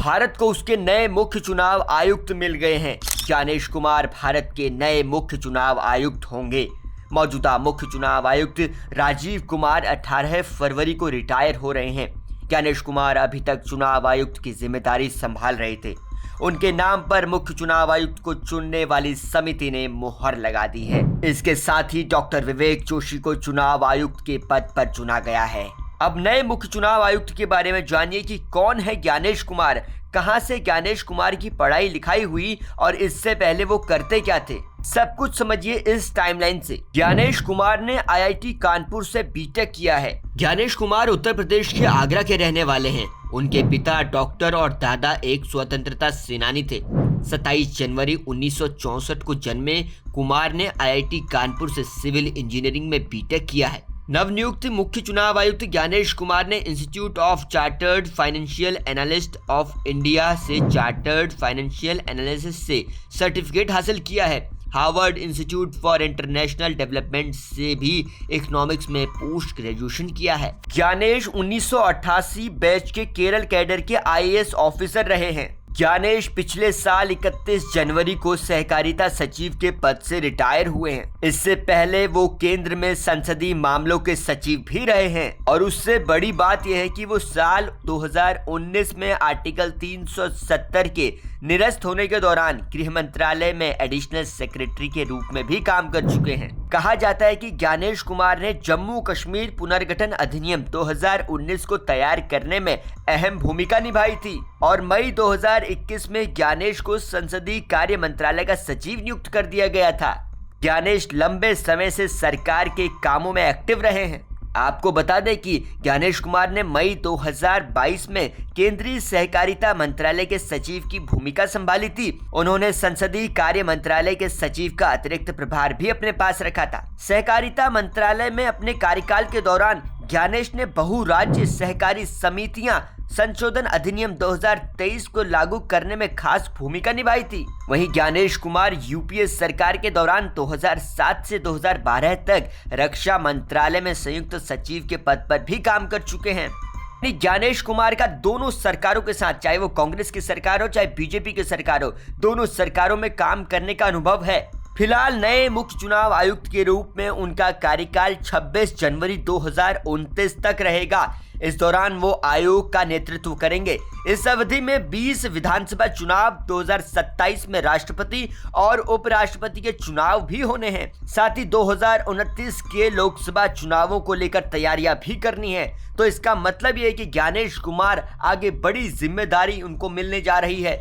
भारत को उसके नए मुख्य चुनाव आयुक्त मिल गए हैं। ज्ञानेश कुमार भारत के नए मुख्य चुनाव आयुक्त होंगे। मौजूदा मुख्य चुनाव आयुक्त राजीव कुमार 18 फरवरी को रिटायर हो रहे हैं। ज्ञानेश कुमार अभी तक चुनाव आयुक्त की जिम्मेदारी संभाल रहे थे। उनके नाम पर मुख्य चुनाव आयुक्त को चुनने वाली समिति ने मुहर लगा दी है। इसके साथ ही डॉक्टर विवेक जोशी को चुनाव आयुक्त के पद पर चुना गया है। अब नए मुख्य चुनाव आयुक्त के बारे में जानिए कि कौन है ज्ञानेश कुमार, कहां से ज्ञानेश कुमार की पढ़ाई लिखाई हुई और इससे पहले वो करते क्या थे। सब कुछ समझिए इस टाइमलाइन से। ज्ञानेश कुमार ने आईआईटी कानपुर से बीटेक किया है। ज्ञानेश कुमार उत्तर प्रदेश के आगरा के रहने वाले हैं। उनके पिता डॉक्टर और दादा एक स्वतंत्रता सेनानी थे। 27 जनवरी 1964 को जन्मे कुमार ने आईआईटी कानपुर से सिविल इंजीनियरिंग में बीटेक किया है। नवनियुक्त मुख्य चुनाव आयुक्त ज्ञानेश कुमार ने institute of chartered financial analyst of India से चार्टर्ड फाइनेंशियल एनालिसिस से सर्टिफिकेट हासिल किया है। Harvard institute for international development से भी इकोनॉमिक्स में पोस्ट ग्रेजुएशन किया है। ज्ञानेश 1988 बैच के केरल कैडर के आईएएस ऑफिसर रहे हैं। ज्ञानेश पिछले साल 31 जनवरी को सहकारिता सचिव के पद से रिटायर हुए हैं। इससे पहले वो केंद्र में संसदीय मामलों के सचिव भी रहे हैं और उससे बड़ी बात यह है कि वो साल 2019 में आर्टिकल 370 के निरस्त होने के दौरान गृह मंत्रालय में एडिशनल सेक्रेटरी के रूप में भी काम कर चुके हैं। कहा जाता है कि ज्ञानेश कुमार ने जम्मू कश्मीर पुनर्गठन अधिनियम 2019 को तैयार करने में अहम भूमिका निभाई थी और मई 2021 में ज्ञानेश को संसदीय कार्य मंत्रालय का सचिव नियुक्त कर दिया गया था। ज्ञानेश लंबे समय से सरकार के कामों में एक्टिव रहे हैं। आपको बता दें कि ज्ञानेश कुमार ने मई 2022 में केंद्रीय सहकारिता मंत्रालय के सचिव की भूमिका संभाली थी। उन्होंने संसदीय कार्य मंत्रालय के सचिव का अतिरिक्त प्रभार भी अपने पास रखा था। सहकारिता मंत्रालय में अपने कार्यकाल के दौरान ज्ञानेश ने बहुराज्य सहकारी समितियां संशोधन अधिनियम 2023 को लागू करने में खास भूमिका निभाई थी। वहीं ज्ञानेश कुमार यूपीए सरकार के दौरान 2007 से 2012 तक रक्षा मंत्रालय में संयुक्त सचिव के पद पर भी काम कर चुके हैं। ज्ञानेश कुमार का दोनों सरकारों के साथ, चाहे वो कांग्रेस की सरकार हो चाहे बीजेपी की सरकार हो, दोनों सरकारों में काम करने का अनुभव है। फिलहाल नए मुख्य चुनाव आयुक्त के रूप में उनका कार्यकाल 26 जनवरी 2029 तक रहेगा। इस दौरान वो आयोग का नेतृत्व करेंगे। इस अवधि में 20 विधानसभा चुनाव, 2027 में राष्ट्रपति और उपराष्ट्रपति के चुनाव भी होने हैं। साथ ही 2029 के लोकसभा चुनावों को लेकर तैयारियां भी करनी है। तो इसका मतलब ये है कि ज्ञानेश कुमार आगे बड़ी जिम्मेदारी उनको मिलने जा रही है।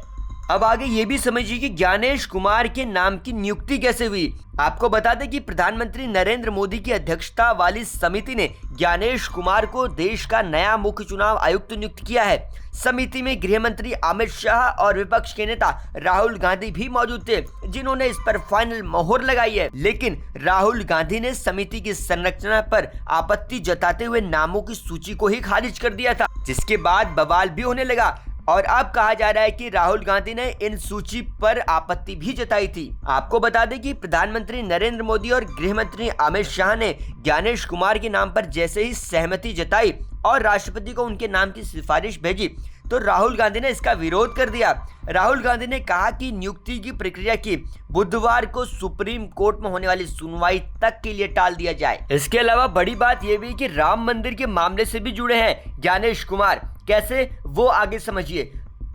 अब आगे ये भी समझिए कि ज्ञानेश कुमार के नाम की नियुक्ति कैसे हुई। आपको बता दें कि प्रधानमंत्री नरेंद्र मोदी की अध्यक्षता वाली समिति ने ज्ञानेश कुमार को देश का नया मुख्य चुनाव आयुक्त नियुक्त किया है। समिति में गृह मंत्री अमित शाह और विपक्ष के नेता राहुल गांधी भी मौजूद थे, जिन्होंने इस पर फाइनल मोहर लगाई है। लेकिन राहुल गांधी ने समिति की संरचना पर आपत्ति जताते हुए नामों की सूची को ही खारिज कर दिया था, जिसके बाद बवाल भी होने लगा। और अब कहा जा रहा है कि राहुल गांधी ने इन सूची पर आपत्ति भी जताई थी। आपको बता दें कि प्रधानमंत्री नरेंद्र मोदी और गृह मंत्री अमित शाह ने ज्ञानेश कुमार के नाम पर जैसे ही सहमति जताई और राष्ट्रपति को उनके नाम की सिफारिश भेजी, तो राहुल गांधी ने इसका विरोध कर दिया। राहुल गांधी ने कहा कि नियुक्ति की प्रक्रिया की बुधवार को सुप्रीम कोर्ट में होने वाली सुनवाई तक के लिए टाल दिया जाए। इसके अलावा बड़ी बात यह भी कि राम मंदिर के मामले से भी जुड़े हैं ज्ञानेश कुमार। कैसे, वो आगे समझिए।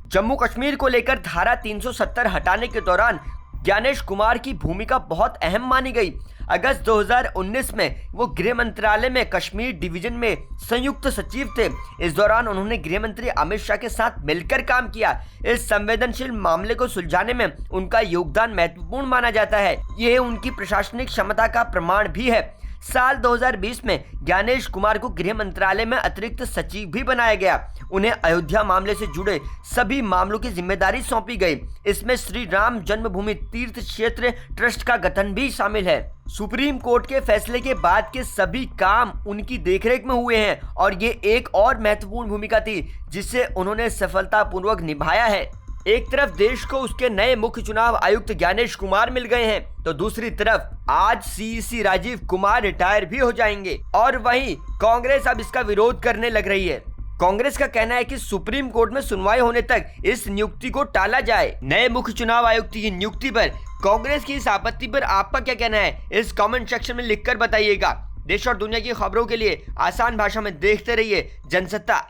जम्मू कश्मीर को लेकर धारा 370 हटाने के दौरान ज्ञानेश कुमार की भूमिका बहुत अहम मानी गई। अगस्त 2019 में वो गृह मंत्रालय में कश्मीर डिवीजन में संयुक्त सचिव थे। इस दौरान उन्होंने गृह मंत्री अमित शाह के साथ मिलकर काम किया। इस संवेदनशील मामले को सुलझाने में उनका योगदान महत्वपूर्ण माना जाता है। यह उनकी प्रशासनिक क्षमता का प्रमाण भी है। साल 2020 में ज्ञानेश कुमार को गृह मंत्रालय में अतिरिक्त सचिव भी बनाया गया। उन्हें अयोध्या मामले से जुड़े सभी मामलों की जिम्मेदारी सौंपी गई। इसमें श्री राम जन्मभूमि तीर्थ क्षेत्र ट्रस्ट का गठन भी शामिल है। सुप्रीम कोर्ट के फैसले के बाद के सभी काम उनकी देखरेख में हुए हैं और ये एक और महत्वपूर्ण भूमिका थी जिसे उन्होंने सफलतापूर्वक निभाया है। एक तरफ देश को उसके नए मुख्य चुनाव आयुक्त ज्ञानेश कुमार मिल गए हैं, तो दूसरी तरफ आज सीईसी राजीव कुमार रिटायर भी हो जाएंगे और वहीं कांग्रेस अब इसका विरोध करने लग रही है। कांग्रेस का कहना है कि सुप्रीम कोर्ट में सुनवाई होने तक इस नियुक्ति को टाला जाए। नए मुख्य चुनाव आयुक्त की नियुक्ति पर कांग्रेस की इस आपत्ति पर आपका क्या कहना है, इस कमेंट सेक्शन में लिखकर बताइएगा। देश और दुनिया की खबरों के लिए आसान भाषा में देखते रहिए जनसत्ता।